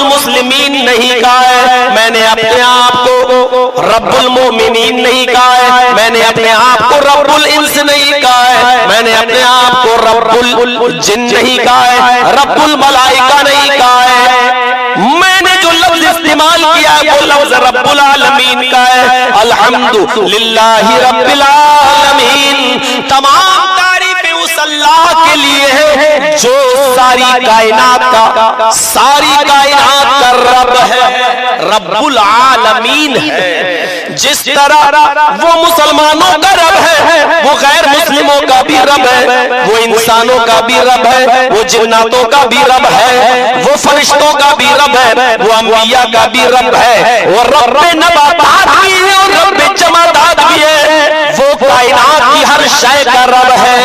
المسلمین نہیں کہا ہے، میں نے اپنے آپ کو رب المومنین نہیں کہا ہے، میں نے اپنے آپ کو رب الانس نہیں کہا ہے، میں نے اپنے آپ کو رب الجن نہیں کہا ہے، رب الملائکہ نہیں کہا ہے، میں نے جو لفظ استعمال کیا ہے وہ لفظ رب العالمین کا ہے۔ الحمدللہ رب العالمین، تمام تعریفیں اس اللہ کے لیے ہے جو ساری کائنات کا رب ہے، رب العالمین ہے۔ جس طرح وہ مسلمانوں کا رب ہے، وہ غیر مسلموں کا بھی رب ہے، وہ انسانوں کا بھی رب ہے، وہ جناتوں کا بھی رب ہے، وہ فرشتوں کا بھی رب ہے، وہ انبیاء کا بھی رب ہے، وہ رب نباتات بھی ہے اور رب جمادات بھی ہے، وہ کائنات کی ہر شے کا رب ہے۔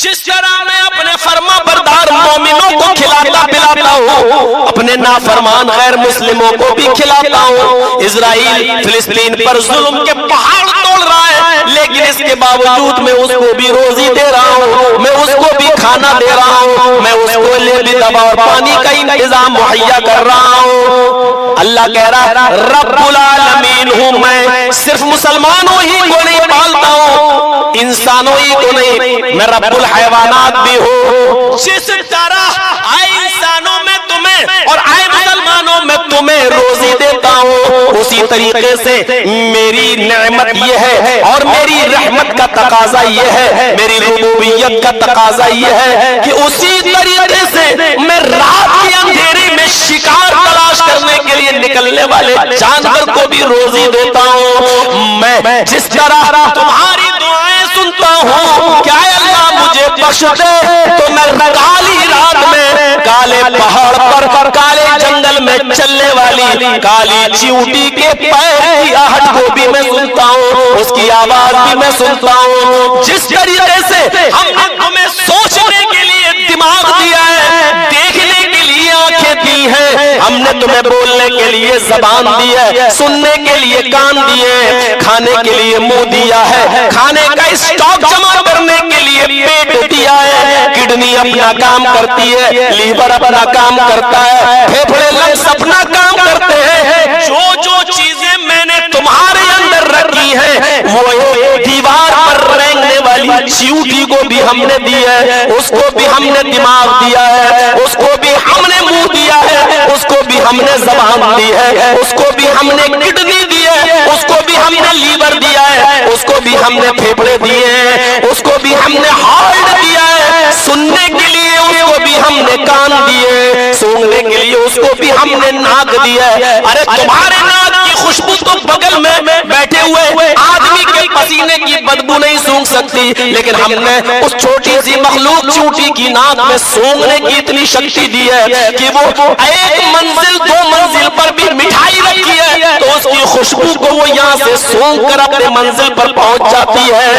جس طرح میں اپنے فرما بردار مومنوں کو کھلاتا پلاتا ہوں، اپنے نافرمان غیر مسلموں کو بھی کھلاتا ہوں۔ اسرائیل فلسطین پر ظلم کے پہاڑ توڑ رہا ہے، لیکن اس کے باوجود میں اس کو بھی روزی دے رہا ہوں، میں اس کو بھی کھانا دے رہا ہوں، میں اس کو لیبی دوا اور پانی کا انتظام مہیا کر رہا ہوں۔ اللہ کہہ رہا ہے رب العالمین ہوں میں، صرف مسلمانوں ہی کو نہیں پالتا ہوں، انسانوں ہی کو نہیں، میں رب الحیوانات بھی ہوں۔ جس طرح آئے انسانوں میں تمہیں اور آئے مسلمانوں میں تمہیں روزی دیتا ہوں، اسی طریقے سے میری نعمت یہ ہے اور میری رحمت کا تقاضا یہ ہے، میری ربوبیت کا تقاضا یہ ہے کہ اسی طریقے سے میں رات کے اندھیرے میں شکار تلاش کرنے کے لیے نکلنے والے جانور کو بھی روزی دیتا ہوں۔ میں جس طرح تمہاری دعائیں سنتا ہوں، کیا اللہ مجھے بخش دے تو میں کالی رات میں کالے پہاڑ پر کالے جنگل میں چلنے والی کالی چیونٹی کے پیر کی آہٹ کو بھی میں سنتا ہوں، اس کی آواز بھی میں سنتا ہوں۔ جس طریقے سے ہم نے تمہیں سوچنے کے لیے دماغ دیا ہے، دیکھنے کے لیے آنکھیں دی ہیں، ہم نے تمہیں بولنے کے لیے زبان دی ہے، سننے کے لیے کان دیے، کھانے کے لیے منہ دیا ہے، کھانے کا اسٹاک جمع کرنے کے لیے پیٹ دیا ہے، کڈنی اپنا کام کرتی ہے، لیور اپنا کام کرتا ہے، پھیپھڑے لنگس اپنا کام کرتے ہیں۔ جو جو چیزیں میں نے تمہارے اندر رکھی ہیں وہ ایک دیوار پر رینگنے والی چیونٹی کو بھی ہم نے دی ہے، اس کو بھی ہم نے دماغ دیا ہے، اس کو بھی ہم نے منہ دیا ہے، اس کو بھی ہم نے زبان دی ہے، اس کو بھی ہم نے کڈنی دی ہے، اس کو بھی ہم نے لیور دیا ہے، اس کو بھی ہم نے پھیپھڑے دیے ہیں، اس کو بھی ہم نے ہارٹ دیا ہے، سننے کے لیے اس کو بھی ہم نے کان دیے، سونگنے کے لیے اس کو بھی ہم نے ناک دیا ہے۔ ارے تمہارے ناک کی خوشبو تو بغل میں بیٹھے ہوئے آدمی کے پسینے کی بدبو نہیں سونگ سکتی، لیکن ہم نے اس چھوٹی سی مخلوق چونٹی کی ناک میں سونگنے کی اتنی شکتی دی ہے کہ وہ ایک منزل دو منزل پر بھی مٹھائی رکھی ہے تو اس کی خوشبو کو وہ یہاں سے سونگ کر اپنے منزل پر پہنچ جاتی ہے۔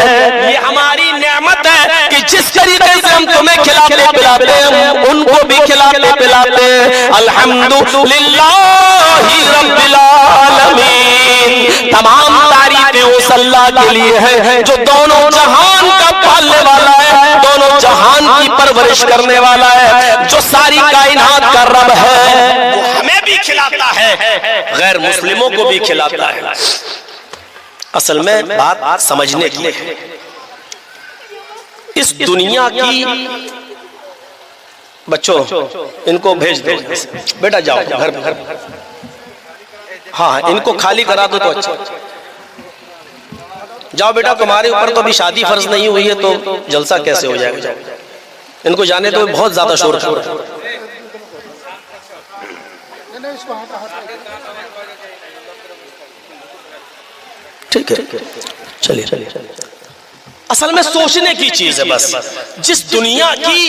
یہ ہماری نعمت ہے کہ جس طریقے سے ہم تمہیں کھلاتے پلاتے ہیں ان کو بھی کھلاتے پلاتے ہیں۔ الحمدللہ رب العالمین، تمام تعریفیں اس اللہ کے لیے ہے جو دونوں جہان کا پالنے والا ہے، دونوں جہان کی پرورش کرنے والا ہے، جو ساری کائنات کا رب ہے، وہ ہمیں بھی کھلاتا ہے، غیر مسلموں کو بھی کھلاتا ہے۔ اصل میں بات سمجھنے کی ہے، اس دنیا کی بچوں ان کو بھیج دو، بیٹا جاؤ گھر میں، ہاں ان کو خالی کرا دو تو اچھا، جاؤ بیٹا، تمہارے اوپر تو ابھی شادی فرض نہیں ہوئی ہے تو جلسہ کیسے ہو جائے گا، ان کو جانے تو بہت زیادہ شور کر رہا ہے۔ ٹھیک ہے چلیے، اصل میں سوچنے کی چیز ہے بس، جس دنیا کی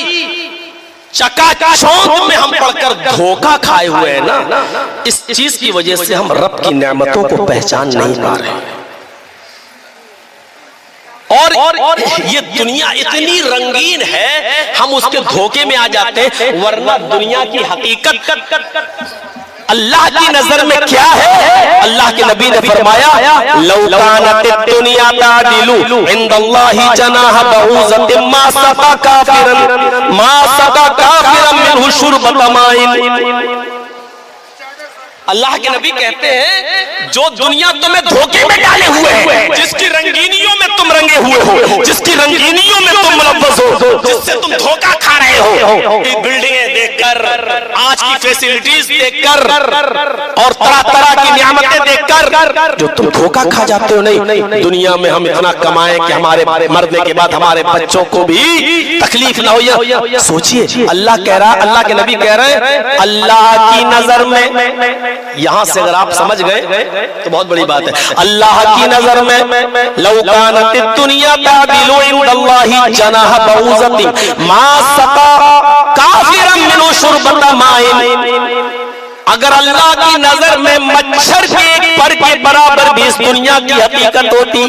چکا چوند میں ہم پڑھ کر دھوکہ کھائے ہوئے ہیں نا، اس چیز کی وجہ سے ہم رب کی نعمتوں کو پہچان نہیں پا رہے، اور یہ دنیا اتنی رنگین ہے ہم اس کے دھوکے میں آ جاتے ہیں، ورنہ دنیا کی حقیقت اللہ کی نظر میں کیا ہے؟ اللہ کے نبی نے فرمایا لو کانت الدنیا تعدل عند اللہ جناح بعوضۃ ما سقى کافرا منہ شربۃ ماء۔ اللہ کے نبی کہتے ہیں جو دنیا تمہیں دھوکے میں ڈالے ہوئے ہیں، جس کی رنگینیوں میں تم رنگے ہوئے ہو، جس کی رنگینیوں میں تم ملوث ہو، جس سے تم دھوکہ کھا رہے ہو، بلڈنگیں دیکھ کر، آج کی فیسلٹیز دیکھ کر اور طرح طرح کی نعمتیں دیکھ کر جو تم دھوکہ کھا جاتے ہو، نہیں دنیا میں ہم اتنا کمائیں کہ ہمارے مرنے کے بعد ہمارے بچوں کو بھی تکلیف نہ ہو۔ سوچئے اللہ کہہ رہا، اللہ کے نبی کہہ رہے ہیں اللہ کی نظر میں، یہاں سے اگر آپ سمجھ گئے تو بہت بڑی بات ہے، اللہ کی نظر میں لو کانت الدنیا تعدل عند اللہ جناح بعوضۃ ما سقى کافرا منہ شربۃ ماء۔ اگر اللہ کی نظر میں مچھر کے ایک پر کے برابر بھی اس دنیا کی حقیقت ہوتی،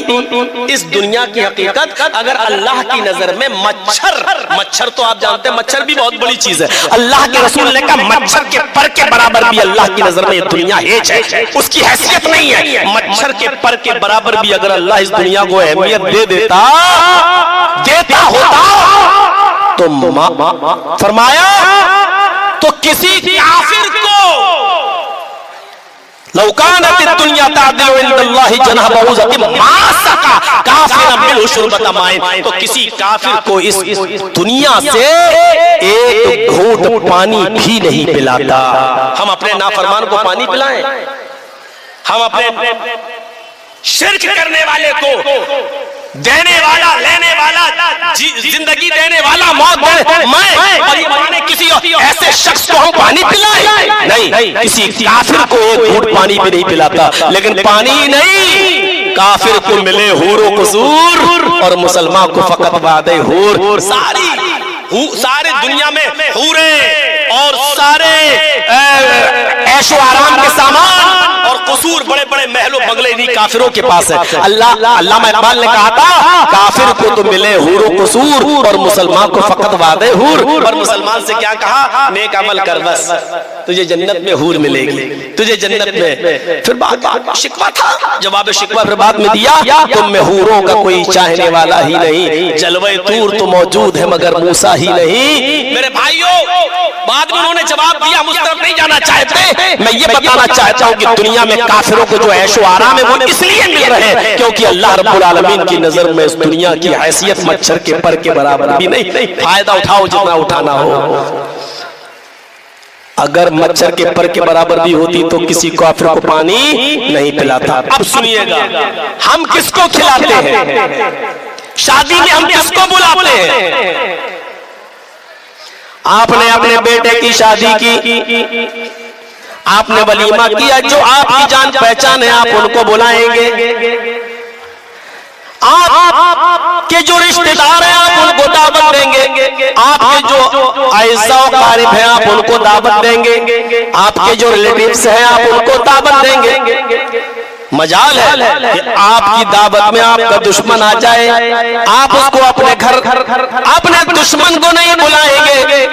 اس دنیا کی حقیقت اگر اللہ کی نظر میں مچھر تو آپ جانتے ہیں مچھر بھی بہت بڑی چیز ہے، اللہ کے رسول نے کہا مچھر کے پر کے برابر بھی اللہ کی نظر میں یہ دنیا ہیچ ہے، اس کی حیثیت نہیں ہے، مچھر کے پر کے برابر بھی اگر اللہ اس دنیا کو اہمیت دے دیتا ہوتا تو فرمایا تو کسی کافر کو لو کانت الدنیا تعدل عند اللہ جناح بعوضۃ ما سقى کافرا منہ شربۃ ماء، تو کسی کافر کو اس دنیا سے ایک گھونٹ پانی بھی نہیں پلاتا۔ ہم اپنے نافرمان کو پانی پلائیں، ہم اپنے شرک کرنے والے کو دینے والا لینے والا زندگی دینے والا موت میں کسی ایسے شخص کو ہم پانی پلائیں؟ نہیں، کسی کافر کو ایک گھونٹ پانی بھی نہیں پلاتا۔ لیکن پانی نہیں، کافر کو ملے حور و قصور اور مسلمان کو فقط وعدہ حور۔ سارے دنیا میں حوریں اور سارے عیش و آرام کے سامان اور قصور، بڑے بڑے محل و بنگلے نہیں کافروں کے پاس ہے۔ علامہ اقبال نے کہا تھا کافر کو تو ملے حور و قصور اور مسلمان کو فقط وعدہ حور۔ اور مسلمان سے کیا کہا؟ نیک عمل کر بس تجھے جنت میں حور ملے گی، تجھے جنت میں۔ پھر بات شکوہ تھا، جواب شکوہ پھر بعد میں دیا تم میں حوروں کا کوئی چاہنے والا ہی نہیں، جلوہ طور تو موجود ہے مگر موسیٰ ہی نہیں۔ میرے بھائیوں بعد میں انہوں نے جواب دیا، مجھ طرف نہیں جانا چاہتے، میں یہ بتانا چاہتا ہوں کہ دنیا میں کافروں کو جو عیش و آرام ہے وہ اس لیے مل رہے ہیں کیونکہ اللہ رب العالمین کی نظر میں اس دنیا کی حیثیت مچھر کے پر کے برابر بھی نہیں۔ فائدہ اٹھاؤ جتنا اٹھانا ہو، اگر مچھر کے پر کے برابر بھی ہوتی تو کسی کافر کو پانی نہیں پلاتا۔ اب سنیے گا، ہم کس کو کھلاتے ہیں؟ شادی میں ہم کس کو بلاتے ہیں؟ آپ نے اپنے بیٹے کی شادی کی، آپ نے ولیمہ کیا، جو آپ کی جان پہچان ہے آپ ان کو بلائیں گے، آپ کے جو رشتہ دار ہیں آپ ان کو دعوت دیں گے، آپ کے جو اعزاء و اقارب ہیں آپ ان کو دعوت دیں گے، آپ کے جو ریلیٹیوز ہیں آپ ان کو دعوت دیں گے۔ مجال ہے کہ آپ کی دعوت میں آپ کا دشمن آ جائے، آپ اس کو اپنے گھر اپنے دشمن کو نہیں بلائیں گے،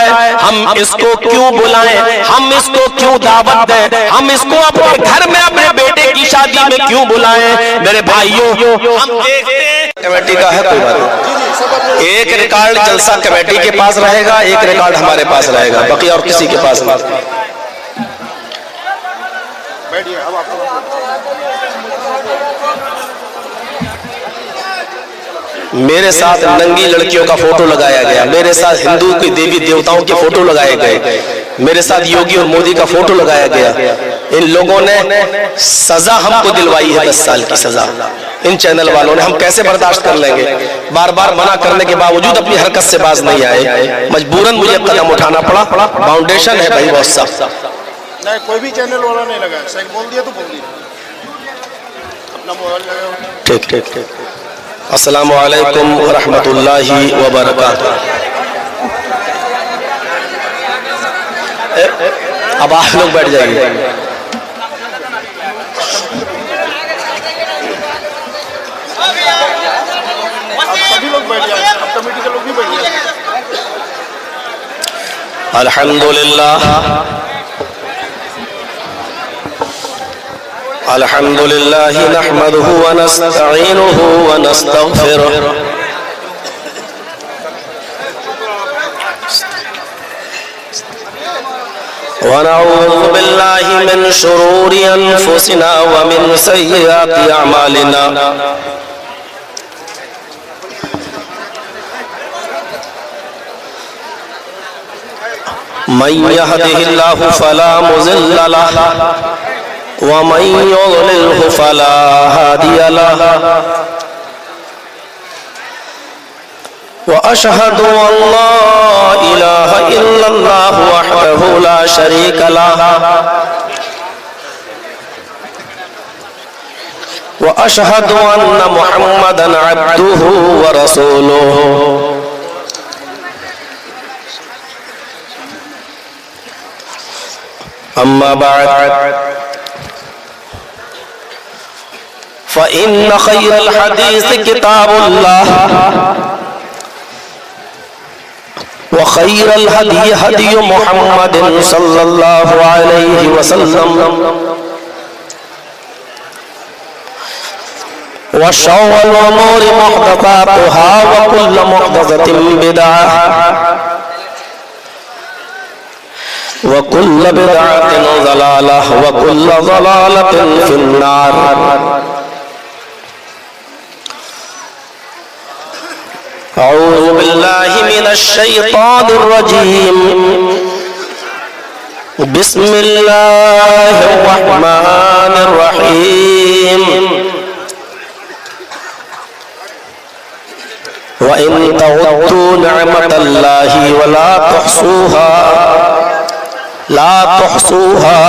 ہے، ہم اس کو کیوں بلائیں، ہم اس کو کیوں دعوت دیں، ہم اس کو اپنے گھر میں اپنے بیٹے کی شادی میں کیوں بلائیں؟ میرے بھائیوں ہم دیکھتے ہیں کمیٹی کا ہے کوئی بات، ایک ریکارڈ جلسہ کمیٹی کے پاس رہے گا، ایک ریکارڈ ہمارے پاس رہے گا، بقیہ اور کسی کے پاس نہیں۔ میرے ساتھ ننگی لڑکیوں کا فوٹو لگایا گیا، میرے ساتھ ہندو کے دیوی دیوتاؤں کے فوٹو لگائے گئے، میرے ساتھ یوگی اور مودی کا فوٹو لگایا گیا۔ ان لوگوں نے سزا ہم کو دلوائی ہے، 10 سال کی سزا، ان چینل والوں نے، ہم کیسے برداشت کر لیں گے؟ بار بار منع کرنے کے باوجود اپنی حرکت سے باز نہیں آئے، مجبوراً مجھے قدم اٹھانا پڑا۔ فاؤنڈیشن ہے بھائی بہت سخت، نہیں کوئی بھی چینل والا نہیں لگا، صحیح بول دیا تو بول دیا، اپنا موبائل لگا۔ ٹھیک ٹھیک ٹھیک۔ السلام علیکم ورحمۃ اللہ وبرکاتہ۔ اب آپ لوگ بیٹھ جائیے۔ سبھی لوگ بیٹھ جائیں، اب کمیٹی کے لوگ بھی بیٹھ جائیں۔ الحمد لله الحمد لله نحمده ونستعينه ونستغفره ونعوذ بالله من شرور أنفسنا ومن سيئات أعمالنا من يهده الله فلا مضل له ومن يضلله فلا هادي له وأشهد أن لا إله إلا الله وحده لا شريك له وأشهد أن محمدا عبده ورسوله أما بعد فإن خير الحديث كتاب الله وخير الهدي هدي محمد صلى الله عليه وسلم وشر الأمور محدثاتها وكل محدثة بدعة وكل بدعة ضلالة وكل ضلالة في النار. أعوذ بالله من الشيطان الرجيم. بسم الله الرحمن الرحيم. وإن تعدوا نعمة الله ولا تحصوها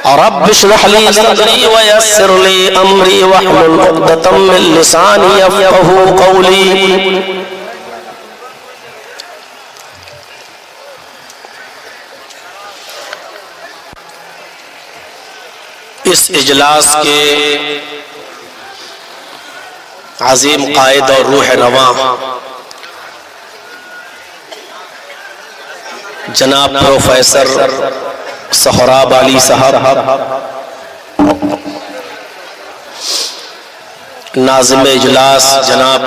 رب اشرح لي صدري ويسر لي أمري واحلل عقدة من لساني يفقهوا قولي. اس اجلاس کے عظیم قائد اور روح رواں جناب پروفیسر سہراب علی صاحب، ناظم اجلاس جناب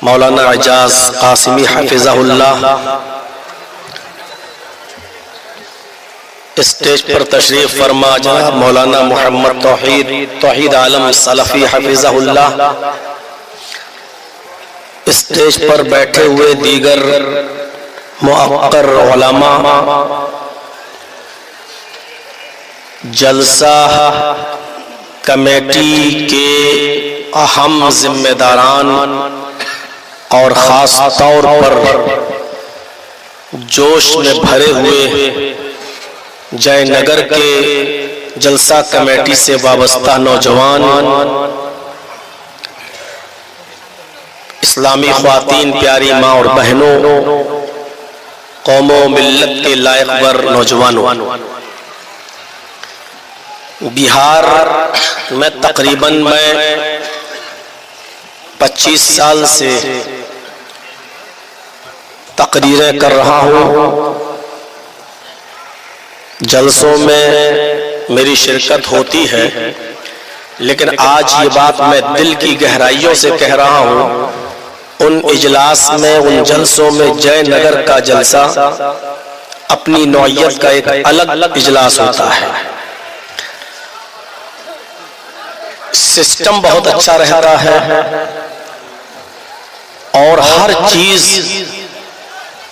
مولانا اعجاز قاسمی حفظہ اللہ، اسٹیج پر تشریف فرما جناب مولانا محمد توحید عالم سلفی حفظہ اللہ، اسٹیج پر بیٹھے ہوئے دیگر مؤقر علماء، جلسہ کمیٹی کے اہم ذمہ داران اور خاص طور پر جوش میں بھرے ہوئے جے نگر کے جلسہ کمیٹی سے وابستہ نوجوان، اسلامی خواتین، پیاری ماں اور بہنوں، قوم و ملت کے لائق ور نوجوانوں، بہار میں تقریباً 25 سال سے تقریریں کر رہا ہوں، جلسوں میں میری شرکت ہوتی ہے، لیکن آج یہ بات میں دل کی گہرائیوں سے کہہ رہا ہوں، ان اجلاس میں، ان جلسوں میں جے نگر کا جلسہ اپنی نوعیت کا ایک الگ اجلاس ہوتا ہے. سسٹم بہت اچھا رہتا ہے اور ہر چیز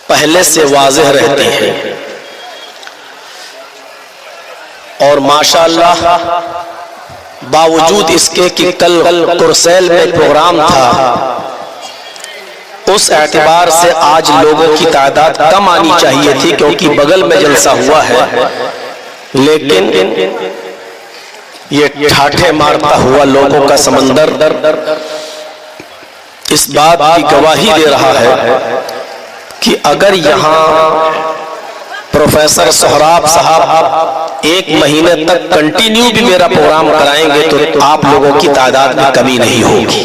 پہلے سے واضح رہتی ہے، اور ماشاءاللہ باوجود اس کے کہ کل کرسیل میں پروگرام تھا، اس اعتبار سے آج لوگوں کی تعداد کم آنی چاہیے تھی کیونکہ بغل میں جلسہ ہوا ہے، لیکن یہ ٹھاٹھے مارتا ہوا لوگوں کا سمندر اس بات کی گواہی دے رہا ہے کہ اگر یہاں پروفیسر سہراب صاحب 1 مہینے تک کنٹینیو بھی میرا پروگرام کرائیں گے تو آپ لوگوں کی تعداد میں کمی نہیں ہوگی.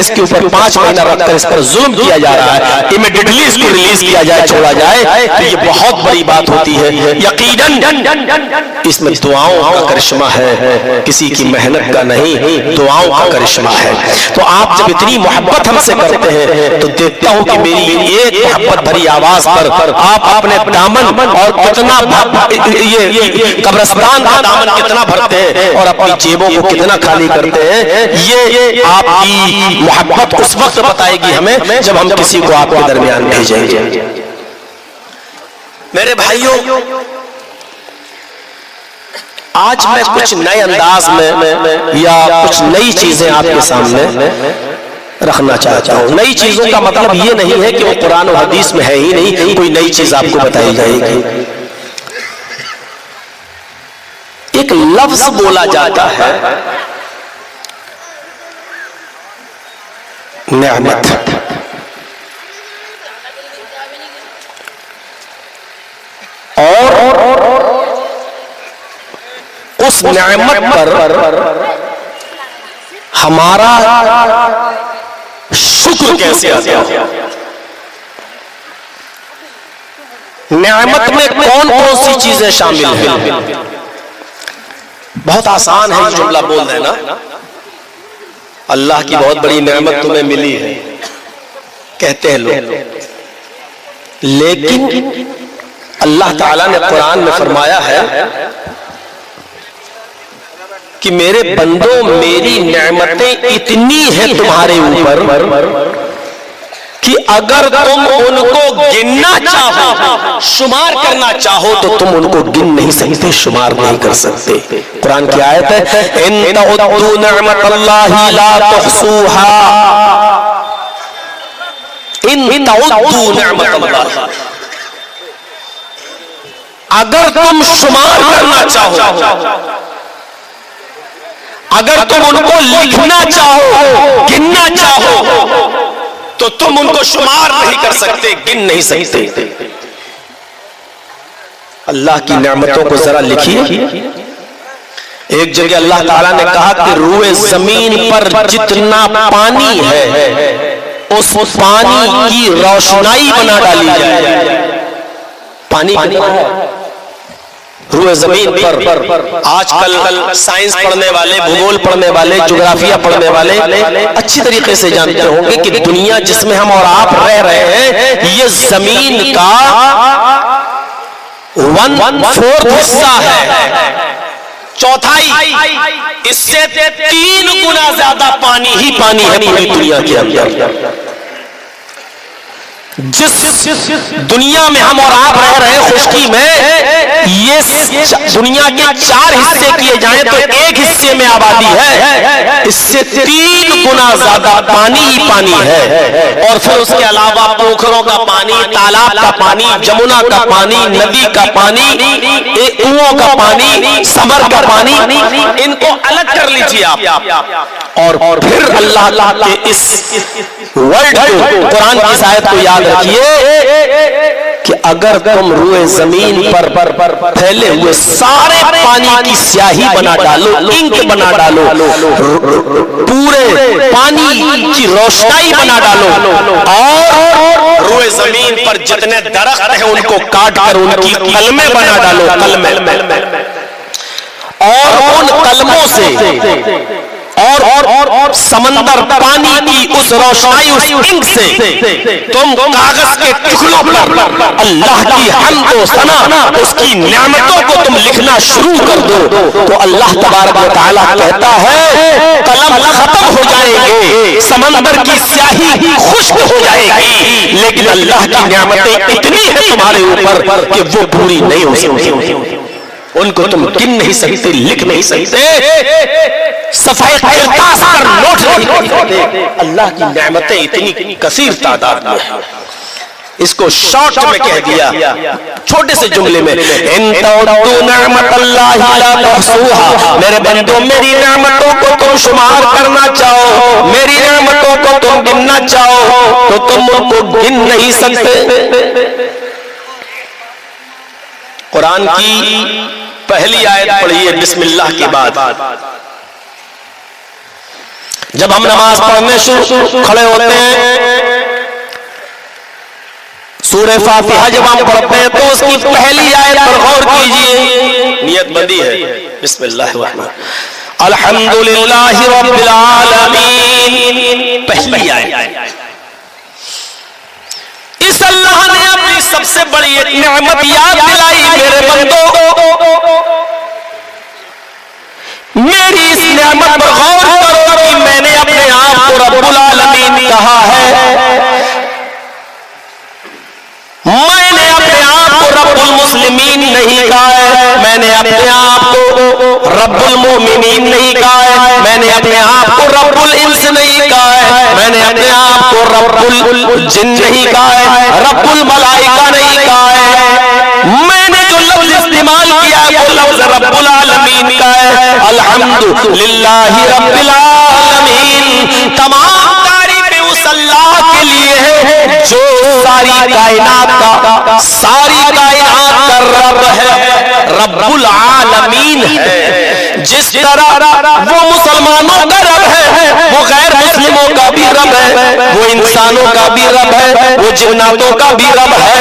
اس کے اوپر 5 مہینہ رکھ کر اس پر ظلم کیا جا رہا ہے، امیڈیٹلی اس کو ریلیز کیا جائے، چھوڑا جائے، تو یہ بہت بڑی بات ہوتی ہے۔ یقیناً اس میں دعاؤں کا کرشمہ ہے، کسی کی محنت کا نہیں، دعاؤں کا کرشمہ ہے۔ تو آپ جب اتنی محبت ہم سے کرتے ہیں تو دیکھتا ہوں کہ میری ایک محبت بھری آواز پر آپ اپنے دامن اور کتنا یہ قبرستان کا دامن کتنا بھرتے ہیں اور اپنی جیبوں کو کتنا خالی کرتے ہیں، یہ آپ کی محبت اس وقت بتائے گی ہمیں جب ہم کسی کو آپ کے درمیان بھیجیں گے۔ میرے بھائیوں، آج میں کچھ نئے انداز میں یا کچھ نئی چیزیں آپ کے سامنے رکھنا چاہتا ہوں۔ نئی چیزوں کا مطلب یہ نہیں ہے کہ وہ قرآن و حدیث میں ہے ہی نہیں، کوئی نئی چیز آپ کو بتائی جائے گی۔ ایک لفظ بولا جاتا ہے نعمت، اور اس نعمت پر ہمارا شکر کیسے آتا ہے؟ نعمت میں کون کون سی چیزیں شامل ہیں؟ بہت آسان ہے یہ جملہ بول دینا، اللہ کی بہت بڑی نعمت تمہیں ملی ہے کہتے ہیں لوگ، لیکن اللہ تعالیٰ نے قرآن میں فرمایا ہے کہ میرے بندوں میری نعمتیں اتنی ہیں تمہارے اوپر کہ اگر تم ان کو گننا چاہو، شمار کرنا چاہو تو تم ان کو گن نہیں سکتے، شمار نہیں کر سکتے۔ قرآن کی آیت ہے ان تعدوا نعمت اللہ لا تحصوها، ان تعدوا نعمت اللہ، اگر تم شمار کرنا چاہو، اگر تم ان کو لکھنا چاہو، گننا چاہو تو تم ان کو شمار نہیں کر سکتے، گن نہیں سکتے۔ اللہ کی نعمتوں کو ذرا لکھیے۔ ایک جگہ اللہ تعالیٰ نے کہا کہ روئے زمین پر جتنا پانی ہے اس پانی کی روشنائی بنا ڈالی جائے۔ پانی کتنا ہے روئے زمین پر؟ آج کل سائنس پڑھنے والے، بھگول پڑھنے والے، جغرافیہ پڑھنے والے اچھی طریقے سے جانتے ہوں گے کہ دنیا جس میں ہم اور آپ رہ رہے ہیں یہ زمین کا 1/4 حصہ ہے، چوتھائی، اس سے 3 گنا زیادہ پانی ہی پانی ہے پوری دنیا کے اندر۔ جس دنیا میں ہم اور آپ رہ رہے ہیں خشکی میں، یہ دنیا کے 4 حصے کیے جائیں تو 1 حصے میں آبادی ہے، اس سے 3 گنا زیادہ پانی ہی پانی ہے۔ اور پھر اس کے علاوہ پوکھروں کا پانی، تالاب کا پانی، جمنا کا پانی، ندی کا پانی، کنووں کا پانی، سمر کا پانی، ان کو الگ کر لیجیے آپ، اور پھر اللہ کے اس ورڈ کو، قرآن کی آیت کو یاد رکھیے کہ اگر تم روئے زمین پر پھیلے ہوئے سارے پانی کی سیاہی بنا ڈالو، انک بنا ڈالو، پورے پانی کی روشنائی بنا ڈالو، اور روئے زمین پر جتنے درخت ہیں ان کو کاٹ کر ان کی قلمیں بنا ڈالو، قلمیں، اور ان قلموں سے اور سمندر پانی کی اس روشنائی، اس انک سے تم کاغذ کے ٹکڑوں پر اللہ کی حمد و ثنا، اس کی نعمتوں کو تم لکھنا شروع کر دو، تو اللہ تبارک و تعالیٰ کہتا ہے قلم ختم ہو جائیں گے، سمندر کی سیاہی خشک ہو جائے گی، لیکن اللہ کی نعمتیں اتنی ہیں تمہارے اوپر کہ وہ پوری نہیں ہو سکتی، ان کو تم گن نہیں سکتے، لکھ نہیں سکتے، صفحے کرتاس پر نوٹ نہیں کر سکتے۔ اللہ کی نعمتیں اتنی کثیر تعداد میں ہیں۔ اس کو شارٹ میں کہہ دیا چھوٹے سے جملے میں، ان تعدوا نعمت اللہ لا تحصوها، میرے بندوں میری نعمتوں کو تم شمار کرنا چاہو، میری نعمتوں کو تم گننا چاہو تو تم ان کو گن نہیں سکتے۔ قرآن کی پہلی آیت پڑھیے بسم اللہ کے بعد، جب ہم نماز پڑھنے کھڑے ہوتے ہیں سورہ فاتحہ جب ہم پڑھتے ہیں تو اس کی پہلی آیت پر غور کیجئے، نیت بندی ہے، بسم اللہ الرحمن الحمدللہ رب العالمین، پہلی آیت۔ اس اللہ نے اپنی سب سے بڑی ایک نعمت یاد دلائی، میرے بندوں میری اس نعمت پر غور کرو کہ میں نے اپنے آپ کو رب العالمین کہا ہے، میں نے اپنے آپ کو رب المسلمین نہیں کہا ہے، میں نے اپنے آپ کو رب المومنین نہیں کہا ہے، میں نے اپنے آپ کو رب الانس نہیں کہا ہے، میں نے اپنے آپ کو رب الجن نہیں کہا ہے، رب الملائکہ نہیں کہا ہے، میں نے جو لفظ استعمال کیا ہے وہ لفظ رب العالمین کا ہے۔ الحمدللہ رب العالمین، تمام تعریف اس اللہ کے لیے ہے جو ساری کائنات کا رب ہے، رب العالمین ہے۔ جس طرح وہ مسلمانوں کا رب ہے وہ غیر مسلموں کا بھی رب ہے، وہ انسانوں کا بھی رب ہے، وہ جناتوں کا بھی رب ہے،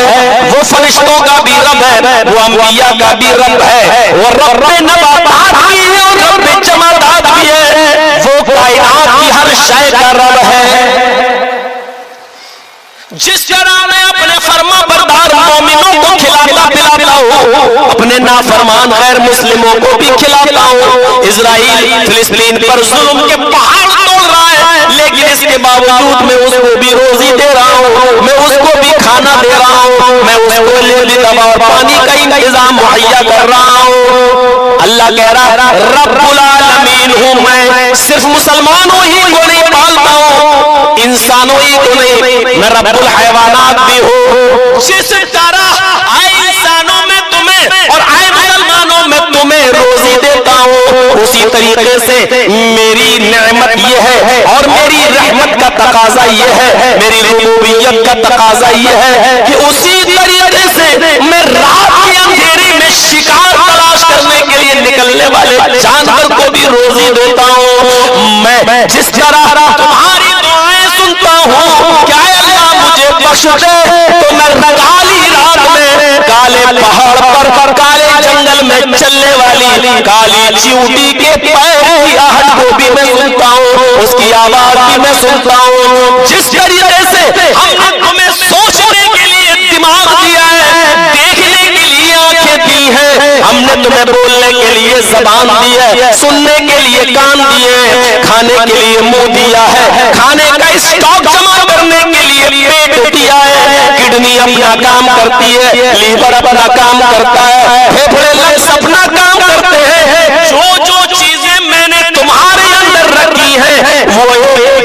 وہ فرشتوں کا بھی رب ہے، وہ انبیاء کا بھی رب ہے، وہ رب نباتات بھی ہے اور رب جمادات بھی ہے، وہ کائنات کی ہر شے کا رب ہے۔ جس طرح میں اپنے فرما بردار مومنوں کو کھلاتا پلاتا ہوں، اپنے نافرمان غیر مسلموں کو بھی کھلاتا ہوں۔ اسرائیل فلسطین پر ظلم کے پہاڑ توڑ رہا ہے، لیکن اس کے باوجود میں اس کو بھی روزی دے رہا ہوں، میں اس کو بھی کھانا دے رہا ہوں، میں اس کو لیلی دوا اور پانی کا انتظام مہیا کر رہا ہوں۔ اللہ کہہ رہا رب العالمین ہوں میں، صرف مسلمانوں ہی کو نہیں پالتا ہوں، انسانوں ہی کو نہیں، میں رب الحیوانات بھی ہوں۔ جس طرح آئے انسانوں میں تمہیں اور آئے مسلمانوں میں تمہیں روزی دیتا ہوں، اسی طریقے سے میری نعمت یہ ہے اور میری رحمت کا تقاضا یہ ہے، میری ربوبیت کا تقاضا یہ ہے کہ اسی طریقے سے میں رات کے اندھیرے میں شکار تلاش کرنے کے لیے نکلنے والے جانور کو بھی روزی دیتا ہوں۔ میں جس طرح تمہاری دعائیں سنتا ہوں، کیا اللہ مجھے بخش دے تو میں کالی رات میں کالے پہاڑ پر کالے جنگل میں چلنے والی کالی چیونٹی کے پیر کی آہٹ کو بھی میں سنتا ہوں، اس کی آواز بھی میں سنتا ہوں۔ جس طریقے سے ہم نے تمہیں سوچنے کے لیے دماغ دیا ہے، دیکھنے کے لیے آنکھیں دی ہیں، ہم نے تمہیں بولنے کے لیے زبان دی ہے، سننے کے لیے کان دیے، کھانے کے لیے منہ دیا ہے، کھانے کا اسٹاک جمع کرنے کے لیے پیٹ دیا ہے، کڈنی اپنا کام کرتی ہے، لیور اپنا کام کرتا ہے، پھیپھڑے لنگس اپنا کام کرتے ہیں۔ جو جو چیزیں میں نے تمہارے اندر رکھی ہیں وہ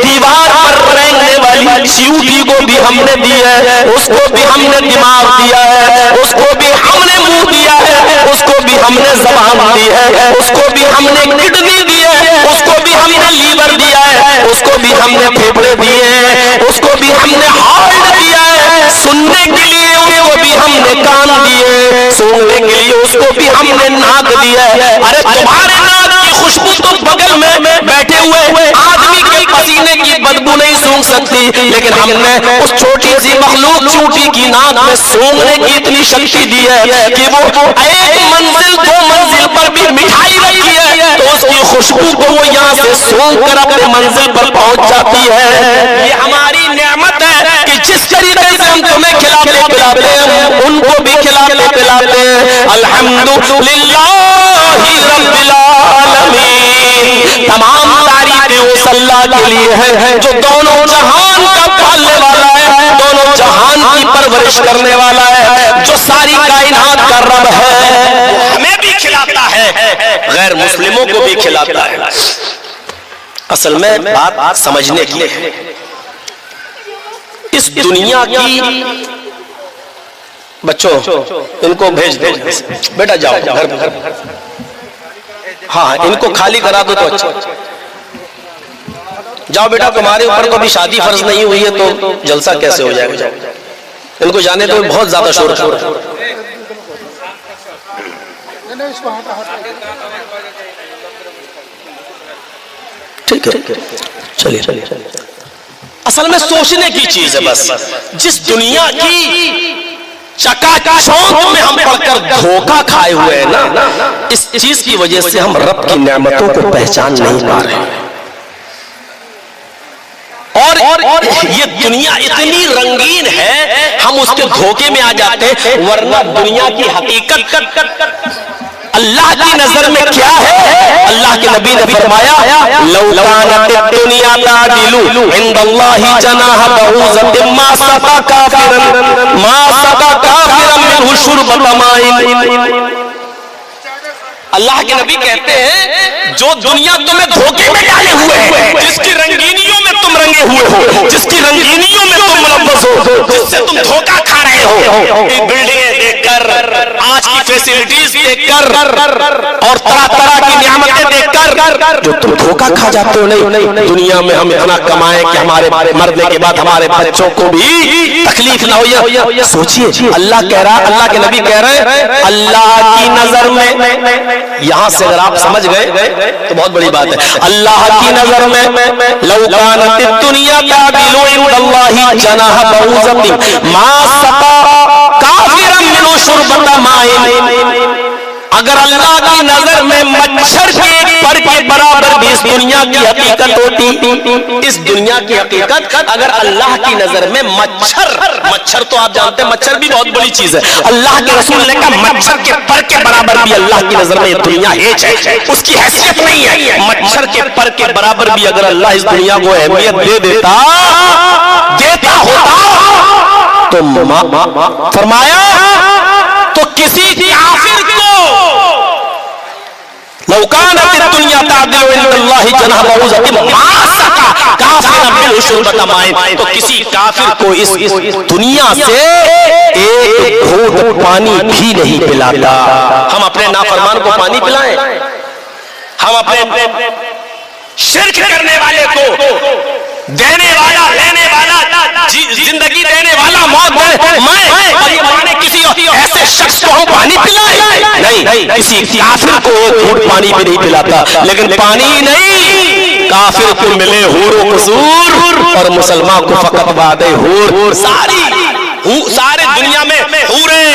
دیوار پر رینگنے والی چیونٹی کو بھی ہم نے دی ہے، اس کو بھی ہم نے دماغ دیا ہے، اس کو بھی ہم نے منہ دیا ہے، اس کو بھی ہم نے زبان دی ہے، اس کو بھی ہم نے کڈنی دی ہے، اس کو بھی ہم نے لیور دیا ہے، اس کو بھی ہم نے پھیپھڑے دیے ہیں، اس کو بھی ہم نے ہارٹ دیا ہے، سننے کے لیے اس کو بھی ہم نے کان دیے، سونگنے کے لیے اس کو بھی ہم نے ناک دیا ہے۔ ارے تمہارے ناک کی خوشبو تو بغل میں بیٹھے ہوئے آدمی کے پسینے کی بدبو نہیں سونگ سکتی، لیکن ہم نے اس چھوٹی سی مخلوق چونٹی کی ناک میں سونگنے کی اتنی شکتی دی ہے کہ وہ ایک منزل دو منزل پر بھی مٹھائی رکھی ہے تو اس کی خوشبو کو وہ یہاں سے سونگ کر اپنے منزل پر پہنچ جاتی ہے۔ یہ ہماری نعمت ہے کہ جس طریقے سے ہم تمہیں کھلاتے پلاتے ہیں ان کو بھی کھلاتے پلاتے ہیں۔ الحمدللہ رب العالمین، تمام تعریفیں اس اللہ کے لیے ہیں جو دونوں جہان کا پالنے والا ہے، دونوں جہان کی پرورش کرنے والا ہے، جو ساری کائنات کا رب ہے، ہمیں بھی کھلاتا ہے، غیر مسلموں کو بھی کھلاتا ہے۔ اصل میں بات سمجھنے کی ہے، اس دنیا کی بچوں ان کو بھیج دو، بیٹا جاؤ گھر پر، ہاں ان کو خالی کرا دو تو اچھا، جاؤ بیٹا تمہارے اوپر تو ابھی شادی فرض نہیں ہوئی ہے تو جلسہ کیسے ہو جائے گا، ان کو جانے تو بہت زیادہ شور ہے۔ ٹھیک ہے چلیے اصل میں سوچنے کی چیز ہے بس. جس دنیا کی چکا چوند میں ہم پڑھ کر دھوکہ کھائے ہوئے ہیں نا, اس چیز کی وجہ سے ہم رب کی نعمتوں کو پہچان نہیں پا رہے. اور یہ دنیا اتنی رنگین ہے ہم اس کے دھوکے میں آ جاتے ہیں, ورنہ دنیا کی حقیقت اللہ کی نظر میں کیا ہے؟ اللہ کے نبی نے فرمایا لو کانت الدنیا تعدل عند اللہ جناح بعوضۃ ما سقى کافرا منه شربۃ ماء. اللہ کے نبی کہتے ہیں جو دنیا تمہیں دھوکے میں ڈالے ہوئے ہے, جس کی رنگینیوں میں تم رنگے ہوئے ہو, جس کی رنگینیوں میں تم ملوث ہو, جس سے تم دھوکہ کھا رہے ہو, بلڈنگیں دیکھ کر, آج کی فیسلٹیز دیکھ کر اور طرح طرح کی نعمتیں دیکھ کر جو تم دھوکہ کھا جاتے ہو. نہیں, دنیا میں ہم اتنا کمائیں کہ ہمارے مرنے کے بعد ہمارے بچوں کو بھی تکلیف نہ ہو. سوچئے اللہ کہہ رہا, اللہ کے نبی کہہ رہے اللہ کی نظر میں, یہاں سے اگر آپ سمجھ گئے تو بہت بڑی بات ہے. اللہ کی نظر میں لو کانت الدنیا تعدل عند اللہ جناح بعوضۃ ما سقى کافرا منه شربۃ ماء. اگر اللہ کی نظر میں مچھر کے ایک پر کے برابر بھی اس دنیا کی حقیقت ہوتی, اس دنیا کی حقیقت اگر اللہ کی نظر میں مچھر تو آپ جانتے ہیں مچھر بھی بہت بڑی چیز ہے, اللہ کے رسول نے کہا مچھر کے پر کے برابر بھی اللہ کی نظر میں یہ دنیا ہیچ ہے, اس کی حیثیت نہیں ہے. مچھر کے پر کے برابر بھی اگر اللہ اس دنیا کو اہمیت دے دیتا ہوتا تو فرمایا تو کسی کافر کو لو کانت الدنیا تعدل عند اللہ جناح بعوضۃ ما سقى کافرا منه شربۃ ماء, تو کسی کافر کو اس دنیا سے ایک گھونٹ پانی بھی نہیں پلاتا. ہم اپنے نافرمان کو پانی پلائیں, ہم اپنے شرک کرنے والے کو دینے والا لینے والا زندگی دینے والا موت میں کسی ایسے شخص کو ہم پانی پلائیں؟ نہیں, کسی کافر کو ایک گھونٹ پانی بھی نہیں پلاتا. لیکن پانی نہیں, کافر کو ملے حور و قصور اور مسلمان کو فقط وعدے حور. سارے دنیا میں حوریں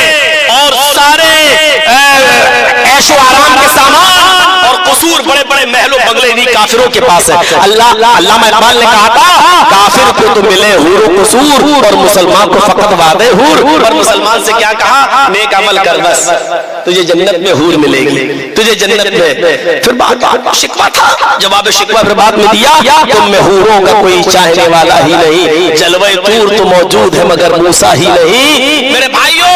اور سارے عیش و آرام کے سامان اور قصور, بڑے بڑے محل و بنگلے نہیں کافروں کے پاس ہے. علامہ اقبال نے کہا تھا کافر کو تو ملے حور و قصور اور مسلمان کو فقط وعدے حور. اور مسلمان سے کیا کہا, نیک عمل کر بس تجھے جنت میں حور ملے گی, تجھے جنت میں. پھر بات شکوہ تھا, جواب شکوہ پھر بعد میں دیا تم میں حوروں کا کوئی چاہنے والا ہی نہیں, جلوہ طور تو موجود ہے مگر موسیٰ ہی نہیں. میرے بھائیوں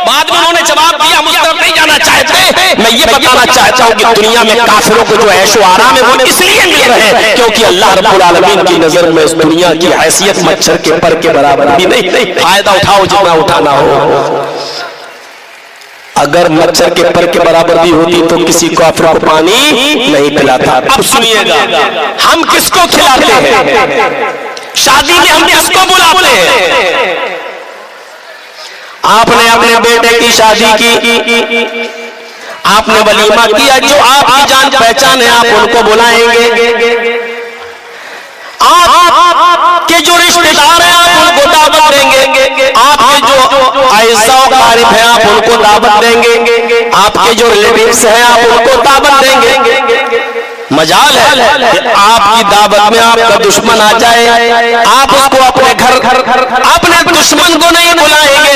بعد میں انہوں نے جواب دیا ہم اس طرف نہیں جانا چاہتے. میں یہ بتانا چاہتا ہوں کہ دنیا میں کافروں کو جو عیش و آرام ہے وہ اس لیے مل رہے ہیں کیونکہ اللہ رب العالمین کی نظر میں اس دنیا کی حیثیت مچھر کے پر کے برابر بھی نہیں. فائدہ اٹھاؤ جتنا اٹھانا ہو. اگر مچھر کے پر کے برابر بھی ہوتی تو کسی کافر کو پانی نہیں پلاتا. اب سنیے گا, ہم کس کو کھلاتے ہیں, شادی میں ہم کس کو بلاتے ہیں. آپ نے اپنے بیٹے کی شادی کی, آپ نے ولیمہ کیا, جو آپ کی جان پہچان ہے آپ ان کو بلائیں گے. آپ کے جو رشتہ دار ہیں آپ ان کو دعوت دیں گے, آپ کے جو اعزاء و اقارب ہیں آپ ان کو دعوت دیں گے, آپ کے جو ریلیٹیوز ہیں آپ ان کو دعوت دیں گے. مجال ہے کہ آپ کی دعوت میں آپ کا دشمن آ جائے, آپ اس کو اپنے گھر اپنے دشمن کو نہیں بلائیں گے.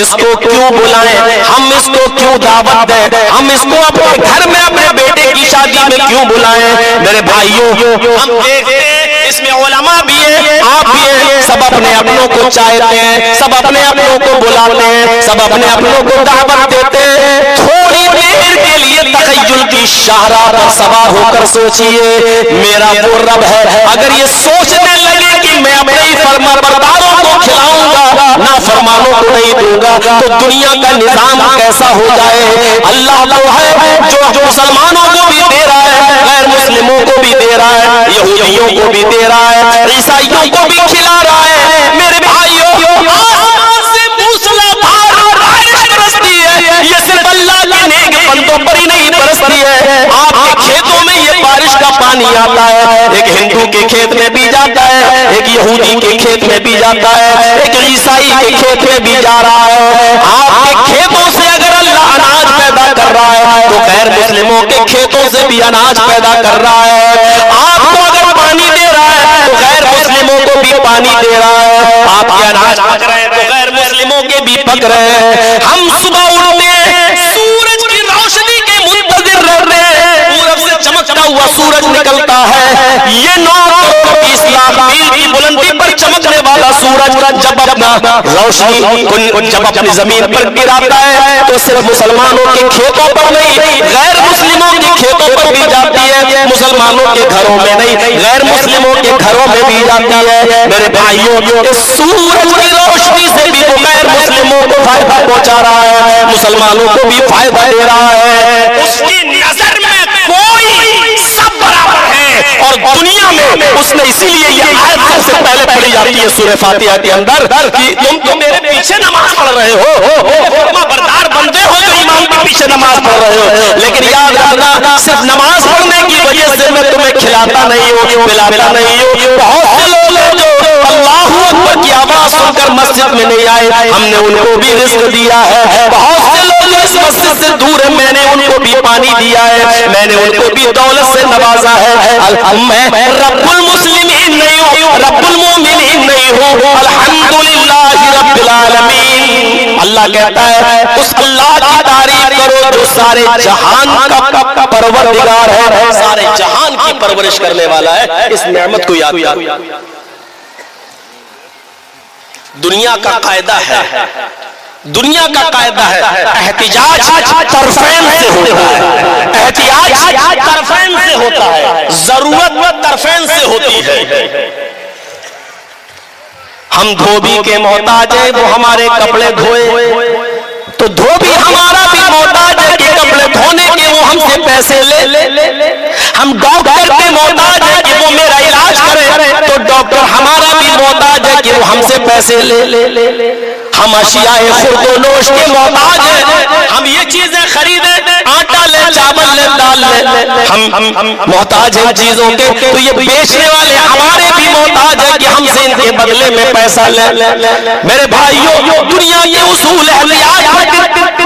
اس کو کیوں بلائیں, ہم اس کو کیوں دعوت دیں, ہم اس کو اپنے گھر میں اپنے بیٹے کی شادی میں کیوں بلائیں. میرے بھائیوں ہم دیکھتے ہیں اس میں علماء بھی ہیں, آپ بھی ہیں, سب اپنے اپنوں کو چاہتے ہیں, سب اپنے اپنوں کو بلاتے ہیں, سب اپنے اپنوں کو دعوت دیتے ہیں. تھوڑی دیر کے لیے تخیل کی شاہراہ پر سوار ہو کر سوچئے میرا وہ رب ہے, اگر یہ سوچنے لگے کہ میں اپنے ہی فرمانبرداروں کو کھلاؤں گا نافرمانوں کو نہیں دوں گا تو دنیا کا نظام کیسا ہو جائے. اللہ وہ ہے جو مسلمانوں کو بھی دے رہا ہے, غیر مسلموں کو بھی دے رہا ہے, یہودیوں کو بھی دے رہا ہے, عیسائیوں کو بھی کھلا رہا ہے. میرے بھائیوں آسمان سے موسلادھار بارش برستی ہے, یہ صرف اللہ کے نیک بندوں پر ہی نہیں برستی ہے, پانی آتا ہے، ایک ہندو کے کھیت میں بھی جاتا ہے، ایک یہودی کے کھیت میں بھی جاتا ہے، ایک عیسائی کے کھیت میں بھی جا رہا ہے۔ آپ کے کھیتوں سے اگر اللہ اناج پیدا کر رہا ہے تو غیر مسلموں کے کھیتوں سے بھی اناج پیدا کر رہا ہے۔ آپ کو اگر پانی دے رہا ہے تو غیر مسلموں کو بھی پانی دے رہا ہے۔ آپ کے اناج پک رہے ہیں تو غیر مسلموں کے بھی پک رہے ہیں۔ ہم صبح اٹھتے ہیں، سورج کی روشنی کے منتظر رہتے ہیں، پورب سے چمکتا ہوا سورج نکلتا ہے، یہ 9 کروڑ 20 لاکھ میل کی بلندی پر چمکنے والا سورج جب اپنا روشنی جب اپنی زمین پر گراتا ہے تو صرف مسلمانوں کے کھیتوں پر نہیں، غیر مسلموں کے کھیتوں پر بھی جاتی ہے، مسلمانوں کے گھروں میں نہیں، غیر مسلموں کے گھروں میں بھی جاتی ہے۔ میرے بھائیوں، اس سورج کی روشنی سے بھی وہ غیر مسلموں کو فائدہ پہنچا رہا ہے، مسلمانوں کو بھی فائدہ دے رہا ہے۔ اس کی نظر میں کوئی سب برابر ہے، اور دنیا میں اس نے اسی لیے یہ آیت سب سے پہلے پڑھی جاتی ہے سورہ فاتحہ کے اندر کہ تم تو میرے پیچھے نماز پڑھ رہے ہو، فرما بردار بندے ہو جو امام کے پیچھے نماز پڑھ رہے ہو، لیکن یاد رکھنا صرف نماز پڑھنے کی وجہ سے میں تمہیں کھلاتا نہیں ہوں، پلاتا نہیں ہوں۔ بہت سے لوگ ہیں جو اللہ اکبر کی آواز سن کر مسجد میں نہیں آئے، ہم نے ان کو بھی رزق دیا ہے۔ بہت سے لوگ اس مسجد سے دور ہیں، میں نے ان کو بھی پانی دیا ہے، میں نے ان کو بھی دولت سے نوازا ہے۔ میں رب المسلمین نہیں ہوں، رب المومنین نہیں ہوں، الحمدللہ رب العالمین۔ اللہ کہتا ہے اس اللہ کی تعریف کرو جو سارے جہان کا پروردگار ہے، سارے جہان کی پرورش کرنے والا ہے۔ اس نعمت کو یاد کرو۔ دنیا کا قاعدہ ہے، دنیا کا قاعدہ ہے احتجاج طرفین سے ہوتا ہے، احتجاج طرفین سے ہوتا ہے، ضرورت طرفین سے ہوتی ہے۔ ہم دھوبی کے محتاج ہیں، وہ ہمارے کپڑے دھوئے تو دھوبی ہمارا بھی محتاج ہے کہ کپڑے دھونے کے وہ ہم سے پیسے لے۔ ہم ڈاکٹر کے محتاج ہیں کہ وہ میرا علاج کرے تو ڈاکٹر ہمارا بھی محتاج ہے کہ وہ ہم سے پیسے لے۔ ہم اشیاء خورد و نوش کے محتاج ہیں، ہم یہ چیزیں خریدیں، آٹا لے، چاول لے، دال لے، ہم محتاج ہیں چیزوں کے، تو یہ بیچنے والے ہمارے بھی محتاج ہیں کہ ہم سے ان کے بدلے میں پیسہ لے۔ میرے بھائیوں، دنیا کے اصول احتیاج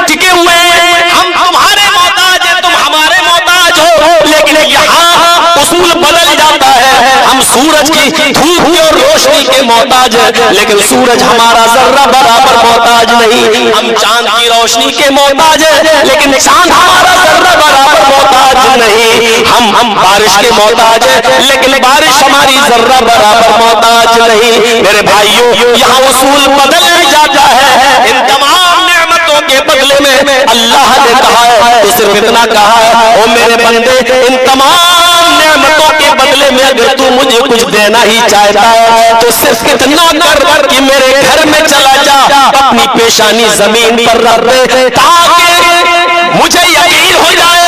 ٹکے ہوئے ہیں، ہم تمہارے محتاج ہیں، تم ہمارے محتاج ہو، لیکن یہاں اصول بدل جاتا ہے۔ ہم سورج کی دھوپ اور روشنی کے محتاج ہیں، لیکن سورج ہمارا ذرہ برابر محتاج نہیں۔ ہم چاند کی روشنی کے محتاج ہیں، لیکن چاند ہمارا ذرہ برابر محتاج نہیں۔ ہم بارش کے محتاج ہیں، لیکن بارش ہماری ذرہ برابر محتاج نہیں۔ میرے بھائیوں، یہاں اصول بدل جاتا ہے۔ ان تمام نعمتوں کے بدلے میں اللہ نے کہا ہے تو صرف اتنا کہا ہے، او میرے بندے، ان تمام نعمتوں کے بدلے میں اگر تو مجھے کچھ دینا ہی چاہتا ہے تو صرف اتنا کر کہ میرے گھر میں چلا جا، اپنی پیشانی زمین پر رکھ دے تاکہ مجھے یقین ہو جائے،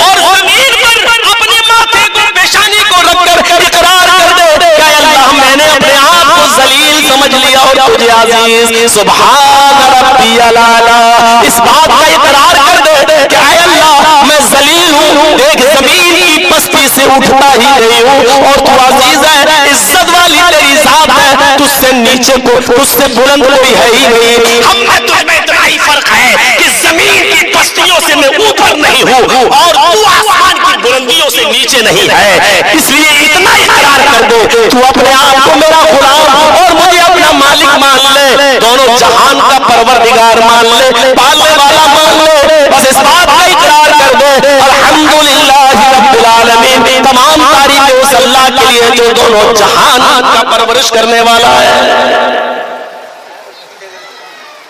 اور زمین پر اپنے ماتھے کو، پیشانی کو رکھ کر اقرار کر دے کہ اللہ میں نے اپنے آپ کو ذلیل سمجھ لیا اور تجھے عزیز۔ سبحان ربی الاعلی، اس بات کا اقرار کر دے کہ اے اللہ میں ذلیل ہوں، ایک زمین کی پستی سے اٹھتا ہی نہیں ہوں، اور تو عزیز ہے، عزت والی تیری ذات ہے، تجھ سے نیچے کو، تجھ سے بلند کوئی ہے ہی نہیں۔ ہم میں تجھ میں اتنا ہی فرق ہے کہ زمین کی پستیوں سے میں اوپر نہیں ہوں اور تو آسمان کی بلندیوں سے نیچے نہیں ہے، اس لیے اتنا ہی اقرار کر دو تو اپنے آپ کو میرا غلام اور مجھے اپنا مالک مان لے، دونوں جہان کا پروردگار مان لے، پالنے والا مان لے، بس اس بات کا اقرار کر دے الحمدللہ رب العالمین۔ تمام تعریفیں اس اللہ کے لیے جو دونوں جہان کا پرورش کرنے والا ہے۔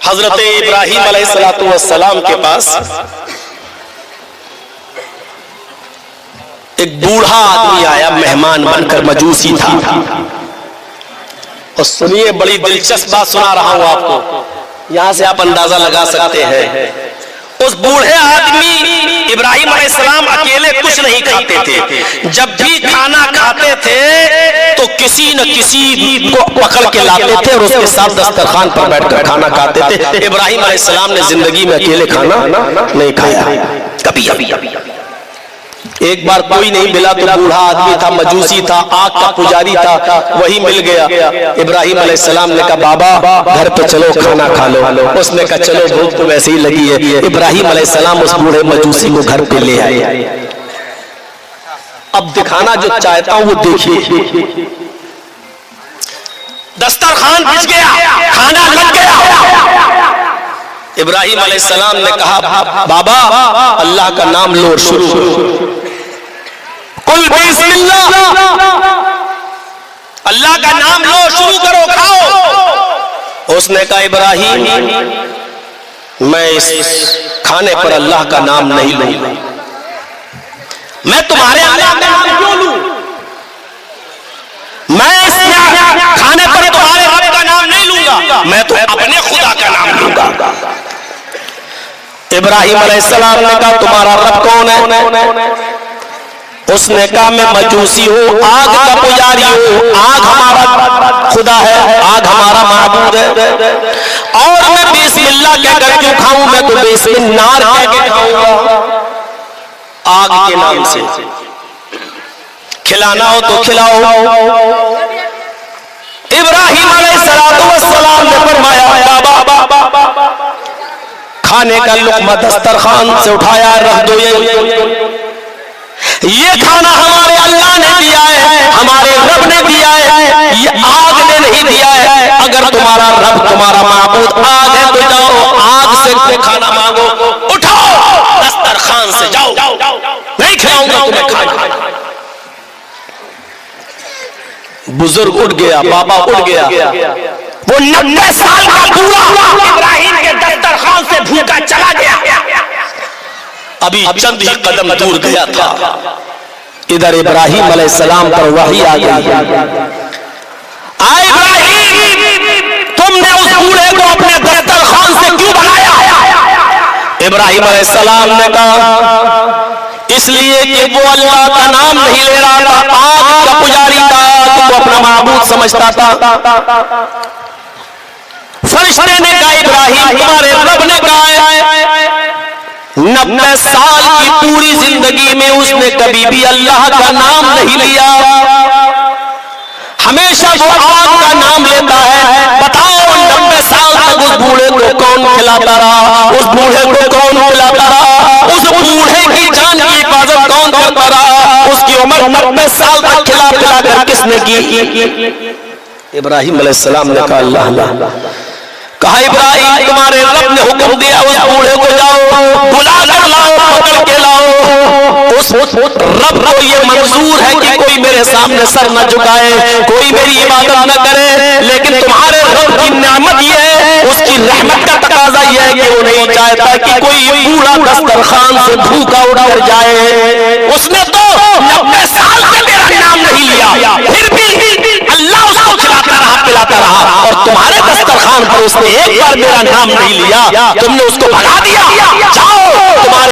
حضرت ابراہیم علیہ السلام کے پاس ایک بوڑھا آدمی آیا، مہمان بن کر، مجوسی تھا، اور سنیے بڑی دلچسپ بات سنا رہا ہوں آپ کو، یہاں سے آپ اندازہ لگا سکتے ہیں۔ اس بوڑھے آدمی ابراہیم علیہ السلام اکیلے کچھ نہیں کھاتے تھے، جب بھی کھانا کھاتے تھے تو کسی نہ کسی کو پکڑ کے لاتے تھے اور اس کے ساتھ دسترخوان پر بیٹھ کر کھانا کھاتے تھے۔ ابراہیم علیہ السلام نے زندگی میں اکیلے کھانا نہیں کھایا کبھی۔ ایک بار کوئی نہیں ملا تو بوڑھا آدمی تھا، مجوسی تھا، آگ کا پجاری تھا، وہی مل گیا۔ ابراہیم علیہ السلام نے کہا بابا گھر پہ چلو کھانا کھا لو۔ اس نے کہا چلو بھوک تو ویسے ہی لگی ہے۔ ابراہیم علیہ السلام اس بوڑھے مجوسی کو گھر پہ لے آئے۔ اب دکھانا جو چاہتا ہوں وہ دیکھیے، دسترخوان بچ گیا، کھانا لگ گیا۔ ابراہیم علیہ السلام نے کہا بابا اللہ کا نام لو، شروع قل بسم اللہ، اللہ کا نام لو، شروع کرو، کھاؤ۔ اس نے کہا ابراہیم میں اس کھانے پر اللہ کا نام نہیں لوں، میں تمہارے اللہ کا نام کیوں لوں؟ میں اس کھانے پر تمہارے رب کا نام نہیں لوں گا، میں تو اپنے خدا کا نام لوں گا۔ ابراہیم علیہ السلام نے کہا تمہارا رب کون ہے؟ اس نے کہا میں مجوسی ہوں، آگ کا پجاری ہوں، آگ ہمارا خدا ہے، آگ ہمارا معبود ہے، اور میں بسم اللہ کہہ کر کیوں کھاؤں؟ میں تو بسم النار کہہ کے کھاؤں گا، آگ کے نام سے۔ کھلانا ہو تو کھلاؤ۔ ابراہیم علیہ السلام نے فرمایا بابا کھانے کا لقمہ دسترخوان سے اٹھایا، رکھ دو، یہ کھانا ہمارے اللہ نے دیا ہے، ہمارے رب نے دیا ہے، یہ آگ نے نہیں دیا ہے۔ اگر تمہارا رب تمہارا معبود آگ ہے تو جاؤ آگ سے کھانا مانگو، اٹھاؤ دسترخوان سے جاؤ، نہیں کھلاؤں گا تمہیں کھانا۔ بزرگ اٹھ گیا، بابا اٹھ گیا، وہ 90 سال کا بوڑھا ابراہیم کے دسترخوان سے بھوکا چلا گیا، ابھی چند ہی قدم دور گیا تھا، ادھر ابراہیم علیہ السلام پر وحی آ گئی، ابراہیم تم نے اس بوڑھے کو اپنے دسترخوان سے کیوں بھگایا؟ ابراہیم علیہ السلام نے کہا اس لیے کہ وہ اللہ کا نام نہیں لے رہا تھا، آگ کا پجاری تھا، تو وہ اپنا معبود سمجھتا تھا۔ فرشتے نے کہا ابراہیم تمہارے رب نے کہا ہے 90 سال کی پوری زندگی میں اس نے کبھی بھی اللہ کا نام نہیں لیا، ہمیشہ وہ آگ کا نام لیتا ہے۔ بتاؤ 90 سال تک اس بوڑھے کو کون کھلاتا رہا؟ اس بوڑھے کو کون کھلاتا رہا؟ اس بوڑھے کی جان کی حفاظت کون کرتا رہا؟ اس کی عمر 90 سال تک کھلا پلا کر کس نے کی؟ ابراہیم علیہ السلام نے کہا اللہ۔ کہا ابراہیم تمہارے رب نے حکم دیا اس بوڑھے کو جاؤ بلا کر لاؤ، پکڑ کے لاؤ۔ اس رب کو یہ منظور ہے کہ کوئی میرے سامنے سر نہ جھکائے، کوئی میری عبادت نہ کرے، لیکن تمہارے رب کی نعمت یہ ہے، اس کی رحمت کا تقاضا یہ ہے کہ وہ نہیں چاہتا کہ کوئی بوڑھا دسترخوان سے بھوکا اٹھ کر جائے۔ اس نے تو 90 سال سے میرا نام نہیں لیا، پھر بھی اللہ اس کو کھلاتا رہا پلاتا رہا، اور تمہارے دسترخوان پر اس نے ایک بار میرا نام نہیں لیا، تم نے اس کو بھگا دیا۔ جاؤ تمہارے